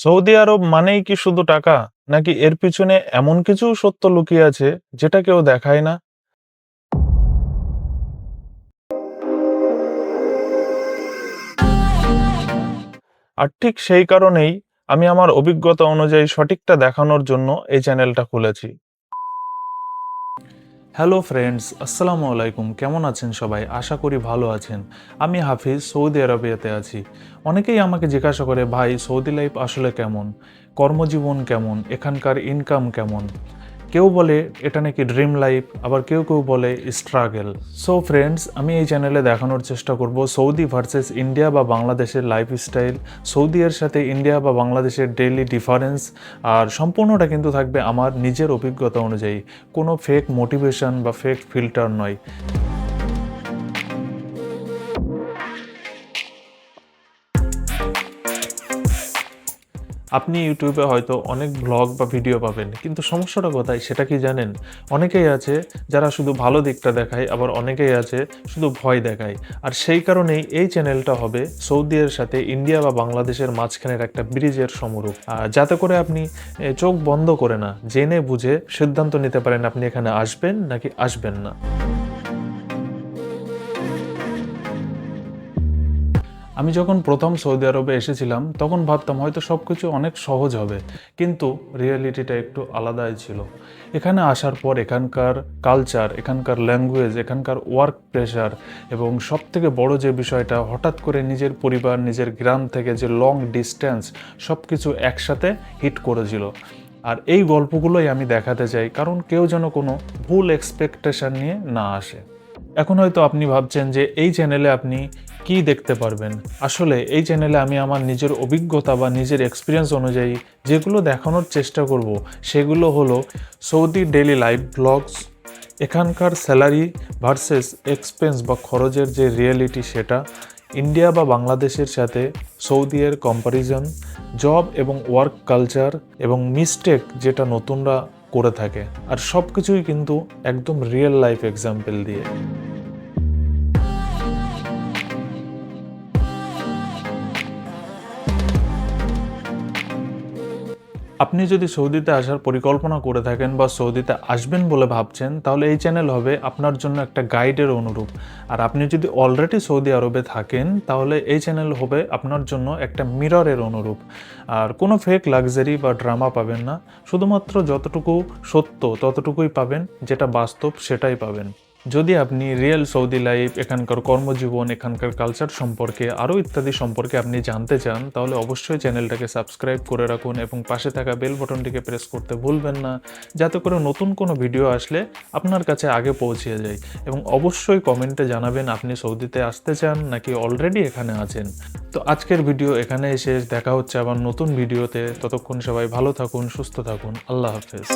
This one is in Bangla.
সৌদি আরব মানেই কি শুধু টাকা? নাকি এর পিছনে এমন কিছু সত্য লুকিয়ে আছে যেটা কেউ দেখায় না? আর ঠিক সেই কারণেই আমি আমার অভিজ্ঞতা অনুযায়ী সঠিকটা দেখানোর জন্য এই চ্যানেলটা খুলেছি। হ্যালো ফ্রেন্ডস, আসসালামু আলাইকুম। কেমন আছেন সবাই? আশা করি ভালো আছেন। আমি হাফিজ, সৌদি আরবিয়াতে আছি। অনেকেই আমাকে জিজ্ঞাসা করে, ভাই সৌদি লাইফ আসলে কেমন? কর্মজীবন কেমন? এখানকার ইনকাম কেমন? কেউ বলে এটা নাকি ড্রিম লাইফ, আবার কেউ কেউ বলে স্ট্রাগল। সো ফ্রেন্ডস, আমি এই চ্যানেলে দেখানোর চেষ্টা করব সৌদি ভার্সেস ইন্ডিয়া বা বাংলাদেশের লাইফস্টাইল, সৌদি এর সাথে ইন্ডিয়া বা বাংলাদেশের ডেইলি ডিফারেন্স। আর সম্পূর্ণটা কিন্তু থাকবে আমার নিজের অভিজ্ঞতা অনুযায়ী, কোনো ফেক মোটিভেশন বা ফেক ফিল্টার নয়। আপনি ইউটিউবে হয়তো অনেক ব্লগ বা ভিডিও পাবেন, কিন্তু সমস্যাটা কোথায় সেটা কি জানেন? অনেকেই আছে যারা শুধু ভালো দিকটা দেখায়, আবার অনেকেই আছে শুধু ভয় দেখায়। আর সেই কারণেই এই চ্যানেলটা হবে সৌদি এর সাথে ইন্ডিয়া বা বাংলাদেশের মাঝখানের একটা ব্রিজের সমরূপ, যাতে করে আপনি চোখ বন্ধ করে না, জেনে বুঝে সিদ্ধান্ত নিতে পারেন আপনি এখানে আসবেন নাকি আসবেন না। আমি যখন প্রথম সৌদি আরবে এসেছিলাম তখন ভাবতাম হয়তো সব কিছু অনেক সহজ হবে, কিন্তু রিয়েলিটিটা একটু আলাদাই ছিল। এখানে আসার পর এখানকার কালচার, এখানকার ল্যাঙ্গুয়েজ, এখানকার ওয়ার্ক প্রেশার এবং সবথেকে বড় যে বিষয়টা, হঠাৎ করে নিজের পরিবার, নিজের গ্রাম থেকে যে লং ডিস্টেন্স, সব কিছু একসাথে হিট করেছিল। আর এই গল্পগুলোই আমি দেখাতে চাই, কারণ কেউ যেন কোনো ভুল এক্সপেকটেশন নিয়ে না আসে। এখন হয়তো আপনি ভাবছেন যে এই চ্যানেলে আপনি কি দেখতে পারবেন। আসলে এই চ্যানেলে আমি আমার নিজের অভিজ্ঞতা বা নিজের এক্সপিরিয়েন্স অনুযায়ী যেগুলো দেখানোর চেষ্টা করব, সেগুলো হলো সৌদি ডেইলি লাইফ ব্লগস, এখানকার স্যালারি ভার্সেস এক্সপেন্স বা খরচের যে রিয়েলিটি সেটা, ইন্ডিয়া বা বাংলাদেশের সাথে সৌদি এর কম্প্যারিজন, জব এবং ওয়ার্ক কালচার এবং মিস্টেক যেটা নতুনরা করে থাকে। আর সব কিছুই কিন্তু একদম রিয়েল লাইফ এক্সাম্পল দিয়ে। আপনি যদি সৌদিতে আসার পরিকল্পনা করে থাকেন বা সৌদিতে আসবেন বলে ভাবছেন, তাহলে এই চ্যানেল হবে আপনার জন্য একটা গাইডের অনুরূপ। আর আপনি যদি অলরেডি সৌদি আরবে থাকেন, তাহলে এই চ্যানেল হবে আপনার জন্য একটা মিররের অনুরূপ। আর কোনো ফেক লাক্সারি বা ড্রামা পাবেন না, শুধুমাত্র যতটুকু সত্য ততটুকুই পাবেন, যেটা বাস্তব সেটাই পাবেন। যদি আপনি রিয়েল সৌদি লাইফ, এখানকার কর্মজীবন, এখানকার কালচার সম্পর্কে আরও ইত্যাদি সম্পর্কে আপনি জানতে চান, তাহলে অবশ্যই চ্যানেলটাকে সাবস্ক্রাইব করে রাখুন এবং পাশে থাকা বেল বটনটিকে প্রেস করতে ভুলবেন না, যাতে করে নতুন কোনো ভিডিও আসলে আপনার কাছে আগে পৌঁছে যায়। এবং অবশ্যই কমেন্টে জানাবেন আপনি সৌদিতে আসতে চান নাকি অলরেডি এখানে আছেন। তো আজকের ভিডিও এখানেই শেষ, দেখা হচ্ছে আবার নতুন ভিডিওতে। ততক্ষণ সবাই ভালো থাকুন, সুস্থ থাকুন। আল্লাহ হাফেজ।